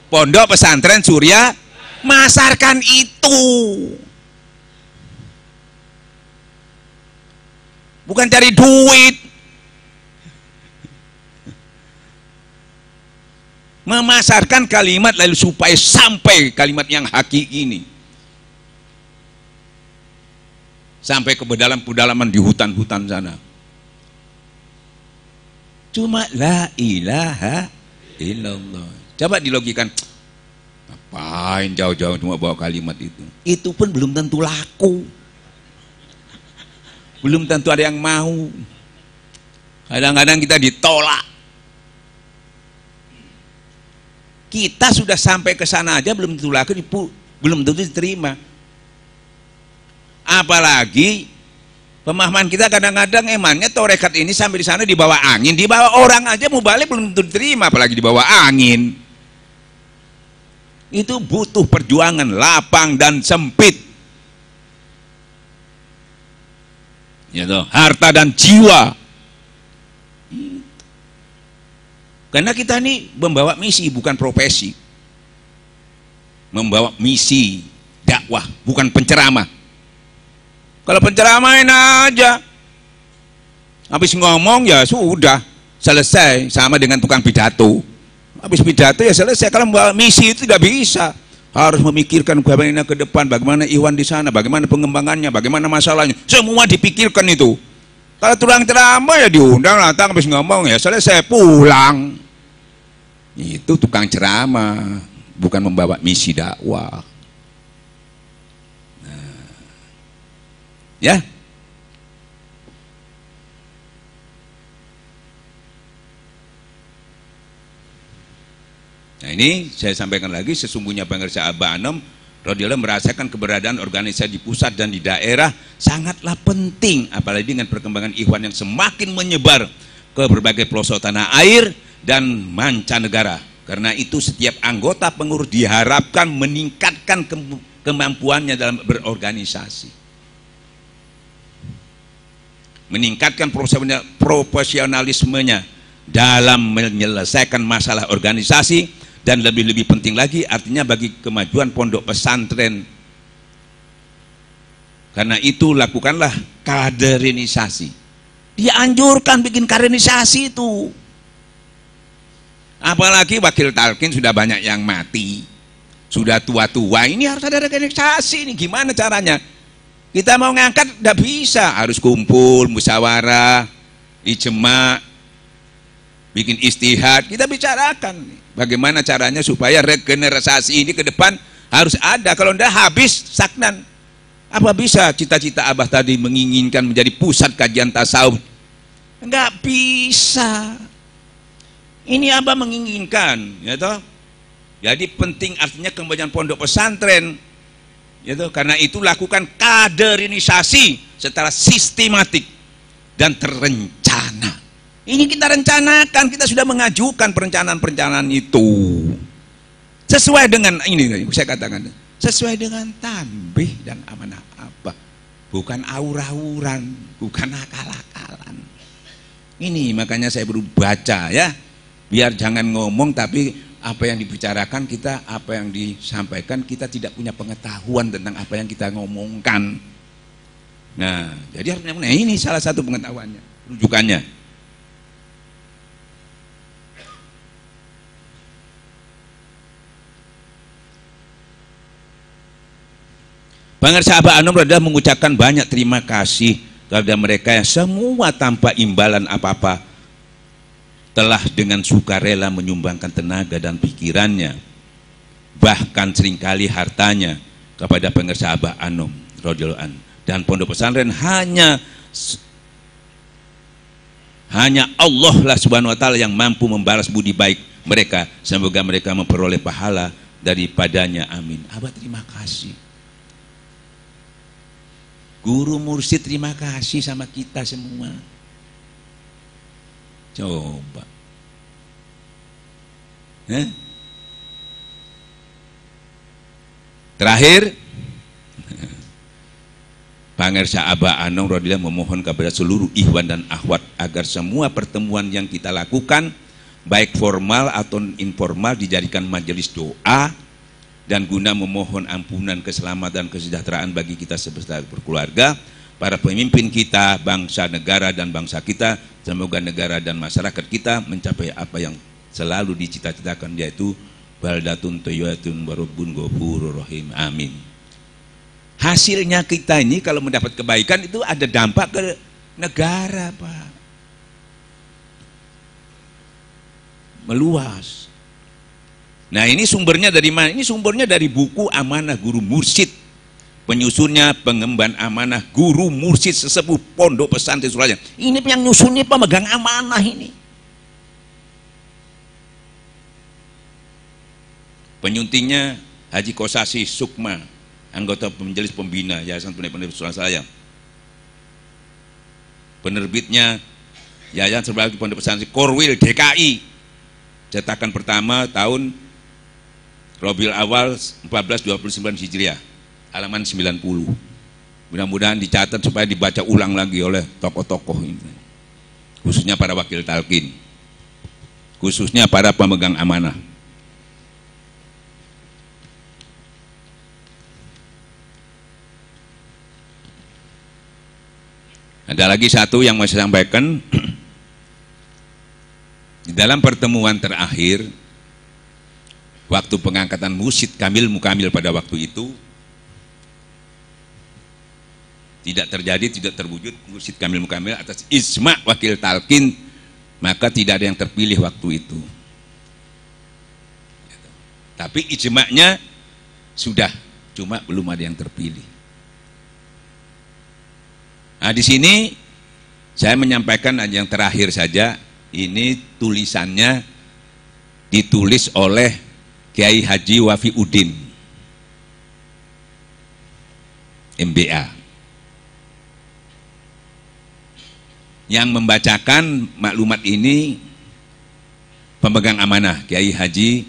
Pondok pesantren Surya masarkan itu. Bukan cari duit. Memasarkan kalimat lalu supaya sampai kalimat yang hakiki ini. Sampai ke pedalaman-pedalaman di hutan-hutan sana. Cuma la ilaha illallah. Coba dilogikan. Ngapain jauh-jauh cuma bawa kalimat itu? Itu pun belum tentu laku. Belum tentu ada yang mau. Kadang-kadang kita ditolak. Kita sudah sampai ke sana aja belum tentu lagi belum tentu diterima. Apalagi pemahaman kita kadang-kadang emangnya tarekat ini sampai di sana di bawah angin, di bawah orang aja mau balik belum tentu diterima, apalagi di bawah angin. Itu butuh perjuangan lapang dan sempit. Ya toh, harta dan jiwa. Karena kita ini membawa misi bukan profesi. Membawa misi dakwah bukan penceramah. Kalau penceramain aja, habis ngomong ya sudah selesai, sama dengan tukang pidato. Habis pidato ya selesai. Kalau membawa misi itu tidak bisa, harus memikirkan bagaimana ke depan, bagaimana Iwan di sana, bagaimana pengembangannya, bagaimana masalahnya, semua dipikirkan itu. Kalau tukang ceramah ya diundang, datang habis ngomong ya selesai pulang. Itu tukang ceramah, bukan membawa misi dakwah. Ya, nah ini saya sampaikan lagi, sesungguhnya pengerja Abah Anom radhiyallahu merasakan keberadaan organisasi di pusat dan di daerah sangatlah penting, apalagi dengan perkembangan Ikhwan yang semakin menyebar ke berbagai pelosok tanah air dan mancanegara. Karena itu setiap anggota pengurus diharapkan meningkatkan kemampuannya dalam berorganisasi, meningkatkan profesionalismenya dalam menyelesaikan masalah organisasi, dan lebih-lebih penting lagi artinya bagi kemajuan pondok pesantren. Karena itu lakukanlah kaderisasi. Dianjurkan bikin kaderisasi itu. Apalagi wakil talqin sudah banyak yang mati, sudah tua-tua, ini harus ada kaderisasi. Ini gimana caranya? Kita mau ngangkat tidak bisa, harus kumpul, musyawarah, ijma, bikin istihad, kita bicarakan bagaimana caranya supaya regenerasi ini ke depan harus ada. Kalau tidak habis saknan. Apa bisa cita-cita Abah tadi menginginkan menjadi pusat kajian tasawuf? Enggak bisa. Ini Abah menginginkan, ya toh. Jadi penting artinya kemajuan pondok pesantren. Gitu. Karena itu lakukan kaderisasi secara sistematik dan terencana. Ini kita rencanakan, kita sudah mengajukan perencanaan-perencanaan itu sesuai dengan ini saya katakan, sesuai dengan tanbih dan amanah Abah, bukan aur-auran, bukan akal-akalan. Ini makanya saya baru baca ya, biar jangan ngomong tapi apa yang dibicarakan kita, apa yang disampaikan kita tidak punya pengetahuan tentang apa yang kita ngomongkan. Nah, jadi harusnya ini salah satu pengetahuannya, rujukannya. Pengerja Abah Anom sudah mengucapkan banyak terima kasih kepada mereka yang semua tanpa imbalan apa-apa telah dengan sukarela menyumbangkan tenaga dan pikirannya, bahkan seringkali hartanya kepada pengerja Abah Anom radhiyallahu anhu. Dan pondok pesantren hanya Allah lah subhanahu wa ta'ala yang mampu membalas budi baik mereka. Semoga mereka memperoleh pahala daripadanya, amin. Abah terima kasih. Guru mursyid terima kasih sama kita semua. Coba. Terakhir, Pangersa Abah Anom radhiyallahu memohon kepada seluruh ikhwan dan akhwat agar semua pertemuan yang kita lakukan, baik formal atau informal, dijadikan majelis doa dan guna memohon ampunan, keselamatan, kesejahteraan bagi kita sebesar berkeluarga, para pemimpin kita, bangsa, negara dan bangsa kita. Semoga negara dan masyarakat kita mencapai apa yang selalu dicita-citakan, yaitu baldatun thayyibatun wa rabbun ghafurur rahim, amin. Hasilnya kita ini kalau mendapat kebaikan itu ada dampak ke negara, Pak, meluas. Nah, ini sumbernya dari mana? Ini sumbernya dari buku Amanah Guru Mursyid penyusunnya pengemban amanah guru mursyid sesepuh pondok pesantren Suralaya. Ini yang nyusunnya pemegang amanah ini. Penyuntingnya Haji Kosasi Sukma, anggota majelis pembina Yayasan Pendek Suralaya. Penerbitnya Yayasan Serbaguna Pondok Pesantren Korwil DKI, cetakan pertama tahun Rabiul Awal 1429 Hijriah, halaman 90. Mudah-mudahan dicatat supaya dibaca ulang lagi oleh tokoh-tokoh ini, khususnya para wakil talqin, khususnya para pemegang amanah. Ada lagi satu yang mau saya sampaikan. Di dalam pertemuan terakhir waktu pengangkatan Mursyid Kamil Mukamil pada waktu itu tidak terjadi, tidak terwujud Mursyid Kamil Mukamil atas ijma wakil talqin, maka tidak ada yang terpilih waktu itu. Tapi ijma'nya sudah, cuma belum ada yang terpilih. Nah, di sini saya menyampaikan yang terakhir saja. Ini tulisannya ditulis oleh Kiai Haji Wafiuddin MBA, yang membacakan maklumat ini pemegang amanah Kiai Haji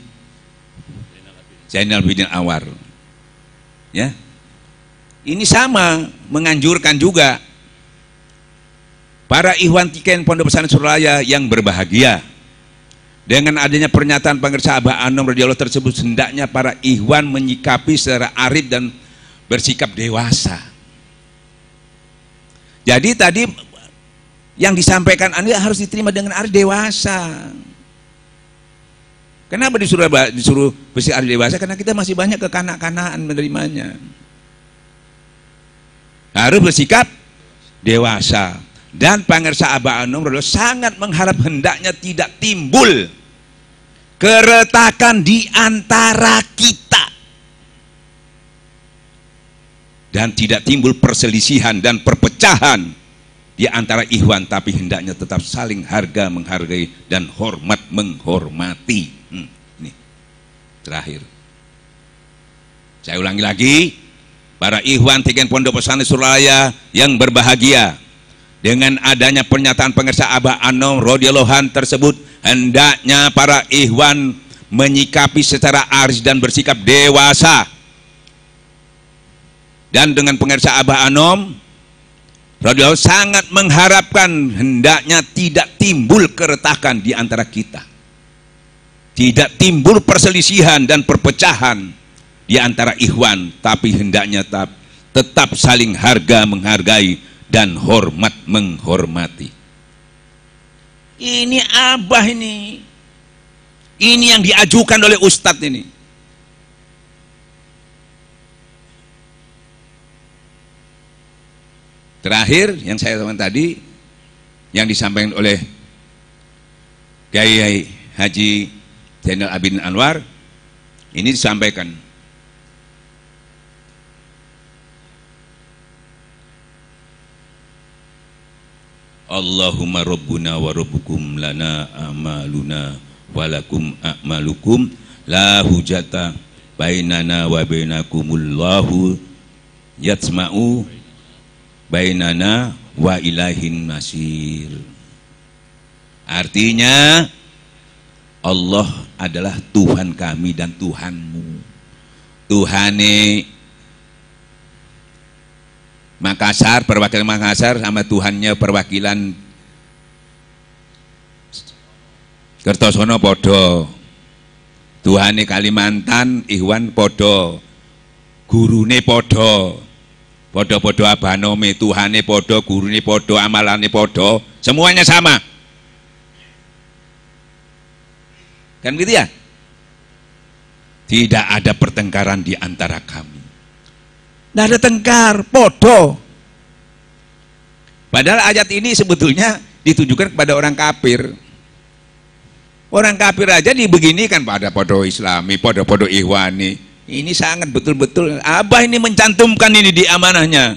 Zainal Abidin Anwar. Ya, ini sama menganjurkan juga para ikhwan tiken Pondok Pesantren Suralaya yang berbahagia dengan adanya pernyataan Pangersa Abah Anom radhiyallahu tersebut, hendaknya para ikhwan menyikapi secara arif dan bersikap dewasa. Jadi tadi yang disampaikan Anda harus diterima dengan arif dewasa. Kenapa disuruh bersikap arif dewasa? Karena kita masih banyak kekanak-kanaan menerimanya. Harus bersikap dewasa. Dan Pangersa Abah Anom sangat mengharap hendaknya tidak timbul keretakan di antara kita dan tidak timbul perselisihan dan perpecahan di antara ikhwan, tapi hendaknya tetap saling harga menghargai dan hormat menghormati. Ini terakhir saya ulangi lagi, para ikhwan tiken Pondok Pesantren Suralaya yang berbahagia, dengan adanya pernyataan Pangersa Abah Anom radhiyallahu an tersebut, hendaknya para ikhwan menyikapi secara arif dan bersikap dewasa. Dan dengan Pangersa Abah Anom radhiyallahu sangat mengharapkan hendaknya tidak timbul keretakan di antara kita, tidak timbul perselisihan dan perpecahan di antara ikhwan, tapi hendaknya tetap saling harga menghargai dan hormat menghormati. Ini Abah ini yang diajukan oleh Ustadz ini. Terakhir yang saya sampaikan tadi, yang disampaikan oleh Kiai Haji Zainal Abidin Anwar, ini disampaikan Allahumma rabbuna wa rabbukum lana amaluna walakum a'malukum la hujata bainana wa bainakumullahu yatsma'u bainana wa ilahin masir. Artinya Allah adalah Tuhan kami dan Tuhanmu. Tuhane Makassar, perwakilan Makassar sama Tuhannya perwakilan Kertosono podo, Tuhane Kalimantan Ikhwan podo, gurune podo, podo-podo abanome, Tuhane podo, gurune podo, amalane podo, semuanya sama. Kan gitu ya? Tidak ada pertengkaran di antara kami. Tidak ada tengkar, podo. Padahal ayat ini sebetulnya ditujukan kepada orang kafir. Orang kafir aja dibeginikan pada podo Islami, podo-podo Ikhwani. Ini sangat betul-betul Abah ini mencantumkan ini di amanahnya.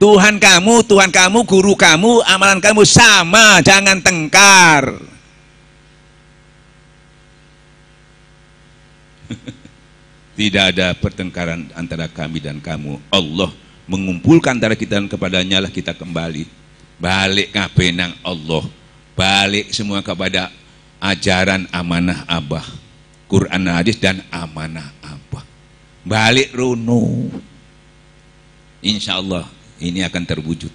Tuhan kamu, guru kamu, amalan kamu sama, jangan tengkar. Tidak ada pertengkaran antara kami dan kamu. Allah mengumpulkan antara kita dan kepadanya lah kita kembali. Balik kabeh nang Allah. Balik semua kepada ajaran amanah Abah. Quran hadis dan amanah Abah. Balik rono. Insya Allah ini akan terwujud.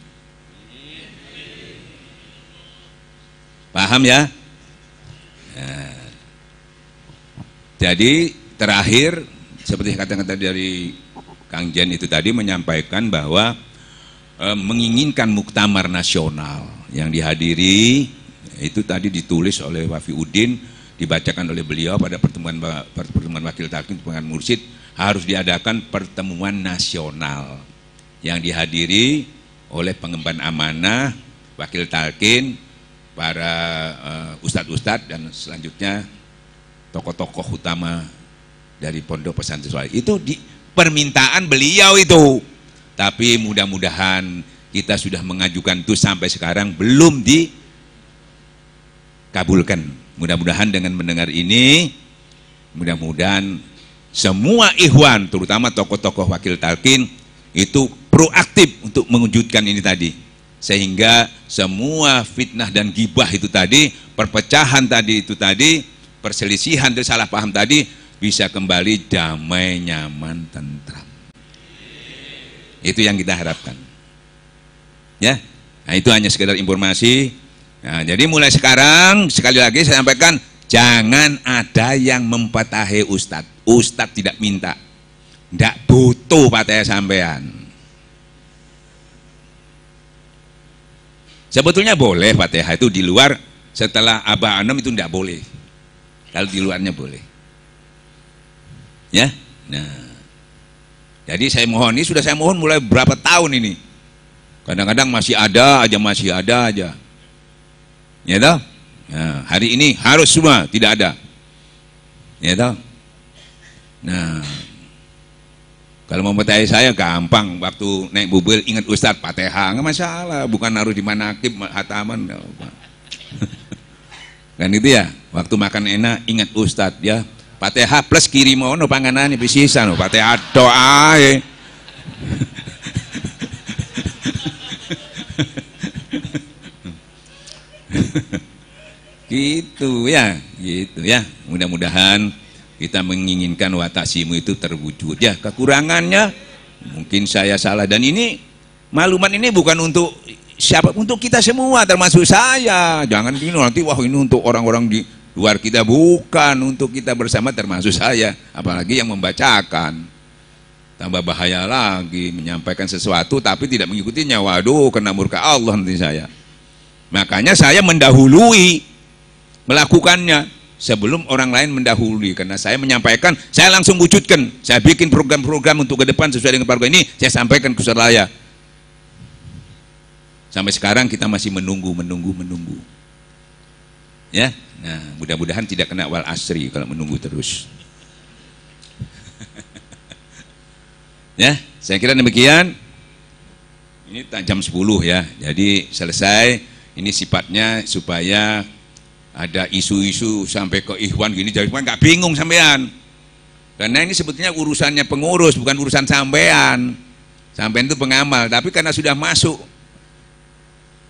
Paham ya? Nah, jadi terakhir seperti kata-kata dari Kang Jen itu tadi menyampaikan bahwa menginginkan muktamar nasional yang dihadiri itu tadi ditulis oleh Wafi Udin, dibacakan oleh beliau pada pertemuan wakil talqin pertemuan mursyid, harus diadakan pertemuan nasional yang dihadiri oleh pengemban amanah, wakil talqin, para ustadz-ustadz dan selanjutnya tokoh-tokoh utama dari Pondok Pesantren Soleh. Itu di permintaan beliau itu. Tapi mudah-mudahan kita sudah mengajukan itu sampai sekarang belum dikabulkan. Mudah-mudahan dengan mendengar ini, mudah-mudahan semua ikhwan, terutama tokoh-tokoh wakil talqin itu proaktif untuk mewujudkan ini tadi, sehingga semua fitnah dan gibah itu tadi, perpecahan tadi itu tadi, perselisihan dan salah paham tadi bisa kembali damai, nyaman, tentram. Itu yang kita harapkan. Ya, nah itu hanya sekedar informasi. Nah, jadi mulai sekarang sekali lagi saya sampaikan, jangan ada yang mempatahi ustadz. Ustadz tidak minta, tidak butuh patah sampean. Sebetulnya boleh Fatihah itu di luar, setelah Abah Anom itu tidak boleh. Kalau di luarnya boleh. Ya. Nah. Jadi saya mohon, ini sudah saya mohon mulai berapa tahun ini. Kadang-kadang masih ada aja. Ya toh? Nah, hari ini harus semua tidak ada. Ya toh? Nah, kalau mau bertanya saya gampang, waktu naik mobil ingat Ustadz Fatihah, nggak masalah, bukan harus di manakib hataman. Kan itu ya, waktu makan enak ingat Ustadz ya, Fatihah plus kiri mau no panganan bisa no Fatihah doa ya. Gitu ya, mudah-mudahan kita menginginkan watasimu itu terwujud ya. Kekurangannya mungkin saya salah, dan ini maklumat ini bukan untuk siapa, untuk kita semua termasuk saya. Jangan gini nanti wah ini untuk orang-orang di luar kita, bukan, untuk kita bersama termasuk saya, apalagi yang membacakan. Tambah bahaya lagi menyampaikan sesuatu tapi tidak mengikutinya, waduh kena murka Allah nanti saya. Makanya saya mendahului melakukannya sebelum orang lain mendahului, karena saya menyampaikan, saya langsung wujudkan, saya bikin program-program untuk ke depan sesuai dengan program ini, saya sampaikan ke saudara. Sampai sekarang kita masih menunggu. Ya, nah mudah-mudahan tidak kena wal asri kalau menunggu terus. Ya, saya kira demikian. Ini jam 10 ya, jadi selesai. Ini sifatnya supaya ada isu-isu sampai ke ikhwan gini, jadi nggak bingung sampean. Karena ini sebetulnya urusannya pengurus, bukan urusan sampean. Sampean itu pengamal, tapi karena sudah masuk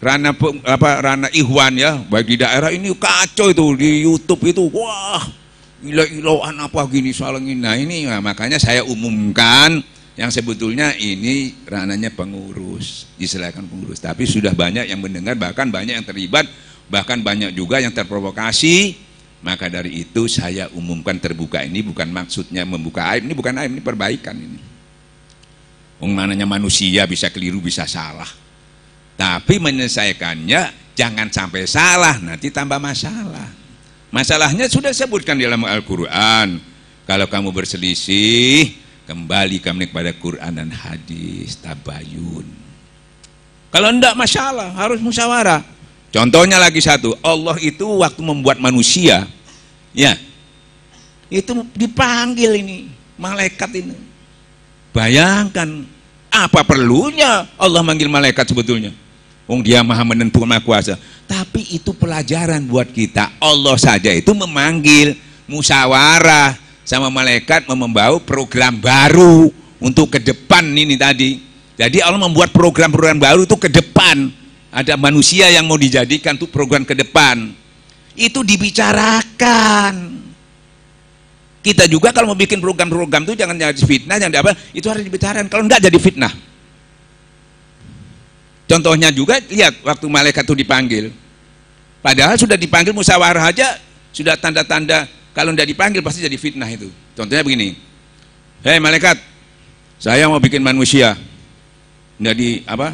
ranah ikhwan ya, baik di daerah ini kacau itu, di YouTube itu wah gila-gilaan apa gini salengin. Nah ini makanya saya umumkan yang sebetulnya ini ranahnya pengurus, diserahkan pengurus. Tapi sudah banyak yang mendengar, bahkan banyak yang terlibat, bahkan banyak juga yang terprovokasi. Maka dari itu saya umumkan terbuka, ini bukan maksudnya membuka aib, ini bukan aib, ini perbaikan ini. Mananya manusia bisa keliru, bisa salah, tapi menyelesaikannya jangan sampai salah, nanti tambah masalah. Masalahnya sudah disebutkan di dalam Al-Quran, kalau kamu berselisih kembali kami kepada Quran dan hadis, tabayun. Kalau enggak masalah, harus musyawarah. Contohnya lagi satu, Allah itu waktu membuat manusia, ya, Itu dipanggil ini malaikat ini. Bayangkan apa perlunya Allah manggil malaikat sebetulnya. Dia maha menentukan, maha kuasa. Tapi itu pelajaran buat kita. Allah saja itu memanggil musyawarah sama malaikat, membawa program baru untuk ke depan ini tadi. Jadi Allah membuat program-program baru itu ke depan. Ada manusia yang mau dijadikan tuh program ke depan. Itu dibicarakan. Kita juga kalau mau bikin program-program itu jangan jadi fitnah, jangan apa, itu harus dibicarakan. Kalau enggak jadi fitnah. Contohnya juga lihat waktu malaikat itu dipanggil. Padahal sudah dipanggil musyawarah aja sudah tanda-tanda kalau enggak dipanggil pasti jadi fitnah itu. Contohnya begini. Hei malaikat, saya mau bikin manusia. Enggak di apa?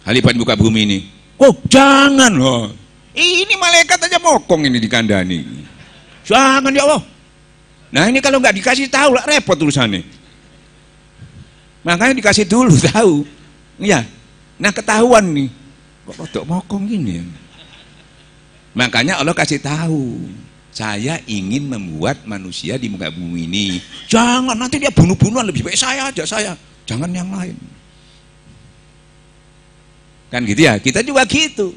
Khalifah muka bumi ini. Oh, jangan loh. Ini malaikat aja mokong ini dikandani. Jangan ya Allah. Nah ini kalau nggak dikasih tahu lah repot urusannya. Makanya dikasih dulu tahu. Iya. Nah ketahuan nih. Kok rodok mokong gini ya. Makanya Allah kasih tahu. Saya ingin membuat manusia di muka bumi ini. Jangan nanti dia bunuh-bunuhan, lebih baik saya aja saya. Jangan yang lain. Kan gitu ya. Kita juga gitu.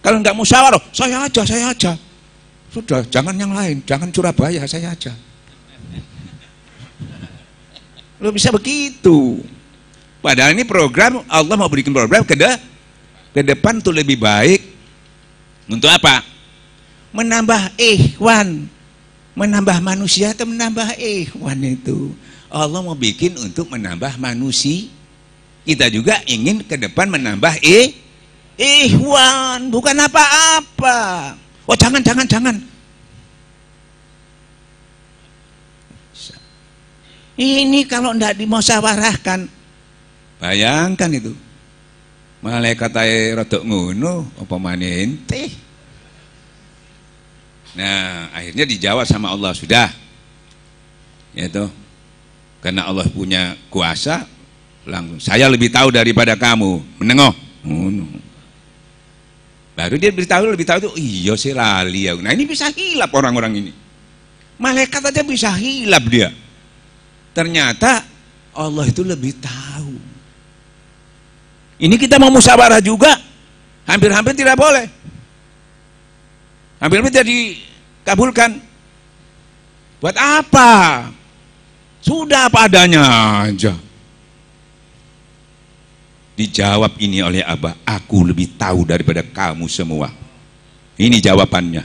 Kalau nggak musyawarah, saya aja. Sudah, jangan yang lain, jangan Surabaya, saya aja. Lo bisa begitu. Padahal ini program, Allah mau berikan program ke depan tuh lebih baik. Untuk apa? Menambah ikhwan. Menambah manusia atau menambah ikhwan itu. Allah mau bikin untuk menambah manusia. Kita juga ingin ke depan menambah ikhwan, bukan apa-apa. Oh jangan. Ini kalau tidak dimusyawarahkan, bayangkan itu. Malaikat ae rodok ngono, apa maneh ente. Nah, akhirnya dijawab sama Allah, sudah. Yaitu karena Allah punya kuasa, langsung saya lebih tahu daripada kamu. Menengok. Baru dia beritahu lebih tahu itu, iya sih lali ya. Nah ini bisa hilap orang-orang ini. Malaikat aja bisa hilap dia. Ternyata Allah itu lebih tahu. Ini kita mau musyawarah juga, hampir-hampir tidak boleh. Hampir-hampir tidak dikabulkan. Buat apa? Sudah apa adanya aja. Dijawab ini oleh Abah, aku lebih tahu daripada kamu semua. Ini jawabannya.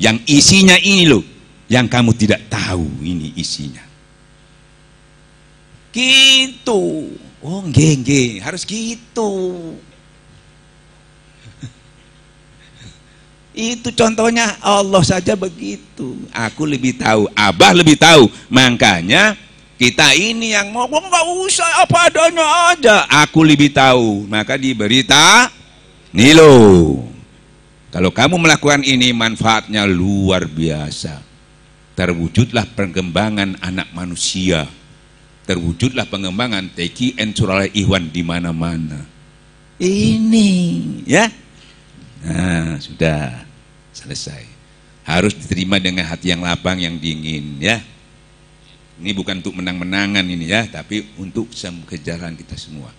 Yang isinya ini loh, yang kamu tidak tahu ini isinya. Gitu. Oh, nggih, harus gitu. Itu contohnya Allah saja begitu. Aku lebih tahu, Abah lebih tahu. Makanya kita ini yang ngomong nggak usah apa adanya aja. Aku lebih tahu, maka diberita. Nih loh, kalau kamu melakukan ini manfaatnya luar biasa. Terwujudlah perkembangan anak manusia. Terwujudlah pengembangan teki ensurala ihwan di mana-mana. Ini, ya. Nah, sudah selesai. Harus diterima dengan hati yang lapang, yang dingin, ya. Ini bukan untuk menang-menangan ini ya, tapi untuk kejalan kita semua.